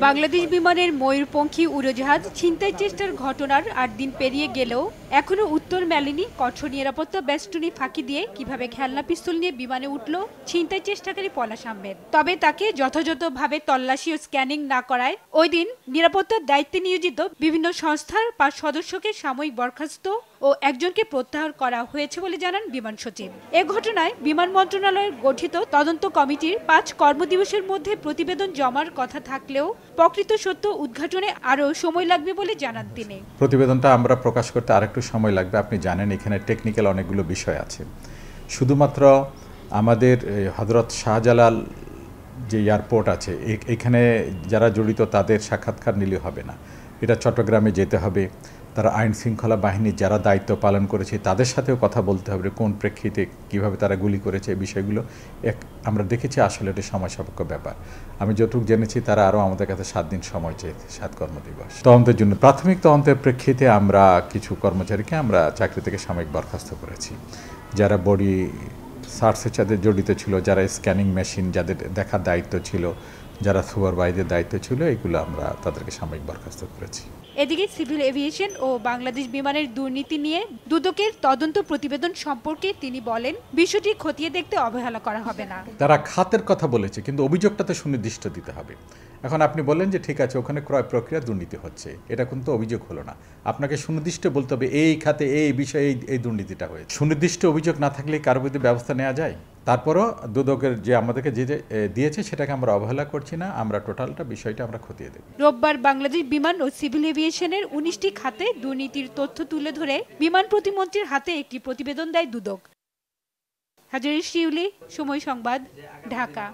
বাংলাদেশ বিমানের ময়ূরপঙ্খী উড়োজাহাজ ছিনতাই চেষ্টার ঘটনার ৮ দিন পেরিয়ে গেলেও এখনো উত্তর মেলেনি কঠোর নিরাপত্তা বেষ্টনী ফাঁকি দিয়ে কিভাবে খেলনা পিস্তল নিয়ে বিমানে উঠল ছিনতাই চেষ্টাকারী পলাশ আহমেদ। তবে তাকে যথাযথভাবে তল্লাশি ও স্ক্যানিং না করায় ওই দিন নিরাপত্তার দায়িত্বে নিয়োজিত বিভিন্ন সংস্থার ৫ সদস্যকে সাময়িক বরখাস্ত ও একজনকে প্রত্যাহার করা হয়েছে বলে জানান বিমান সচিব। এ ঘটনায় বিমান মন্ত্রণালয়ের গঠিত তদন্ত কমিটির ৫ কর্মদিবসের মধ্যে প্রতিবেদন জমার কথা থাকলেও প্রকৃত সত্য উদ্ঘাটনে আরও সময় লাগবে বলে জানান তিনি। প্রতিবেদনটা আমরা প্রকাশ করতে আরেকটু সময় লাগবে। আপনি জানেন এখানে টেকনিক্যাল অনেকগুলো বিষয় আছে। শুধুমাত্র আমাদের হযরত শাহজালাল যে এয়ারপোর্ট আছে এখানে যারা জড়িত তাদের সাক্ষাৎকার নিলে হবে না, এটা চট্টগ্রামে যেতে হবে। তারা আইন শৃঙ্খলা বাহিনীর যারা দায়িত্ব পালন করেছে তাদের সাথেও কথা বলতে হবে, কোন প্রেক্ষিতে কিভাবে তারা গুলি করেছে এই বিষয়গুলো আমরা দেখেছি। আসলে এটা সময় সাপেক্ষ ব্যাপার। আমি যতটুকু জেনেছি তারা আরও আমাদের কাছে ৭ দিন সময় চেয়েছে, ৭ কর্মদিবস তদন্তের জন্য। প্রাথমিক তদন্তের প্রেক্ষিতে আমরা কিছু কর্মচারীকে আমরা চাকরি থেকে সাময়িক বরখাস্ত করেছি, যারা বডি সার্চের সাথে জড়িত ছিল, যারা স্ক্যানিং মেশিন যাদের দেখার দায়িত্ব ছিল, যারা সুপারভাইজের দায়িত্ব ছিল, এগুলো আমরা তাদেরকে সাময়িক বরখাস্ত করেছি। এদিকে সিভিল এভিয়েশন ও বাংলাদেশ বিমানের দুর্নীতি নিয়ে দুদকের তদন্ত প্রতিবেদন সম্পর্কে তিনি বলেন, বিষয়টি খতিয়ে দেখতে অবহেলা করা হবে না। তারা খাতের কথা বলেছে, কিন্তু অভিযোগটাতে সুনির্দিষ্ট দিতে হবে। এখন আপনি বললেন যে ঠিক আছে ওখানে ক্রয় প্রক্রিয়া দুর্নীতি হচ্ছে, এটা কিন্তু অভিযোগ হলো না। আপনাকে সুনির্দিষ্ট বলতে হবে এই খাতে এই বিষয়ে এই দুর্নীতিটা হয়েছে। সুনির্দিষ্ট অভিযোগ না থাকলে কারো বিরুদ্ধে ব্যবস্থা নেওয়া যায়? তারপরও দুদকের যে আমাদেরকে যে দিয়েছে সেটাকে আমরা অবহেলা করছি না, আমরা টোটালটা বিষয়টা আমরা খতিয়ে দেব। রোববার বাংলাদেশ বিমান ও সিভিল এভিয়েশনের ১৯টি খাতে দুর্নীতির তথ্য তুলে ধরে বিমান প্রতিমন্ত্রীর হাতে একটি প্রতিবেদন দেয় দুদক। হাজারী শিউলি, সময় সংবাদ, ঢাকা।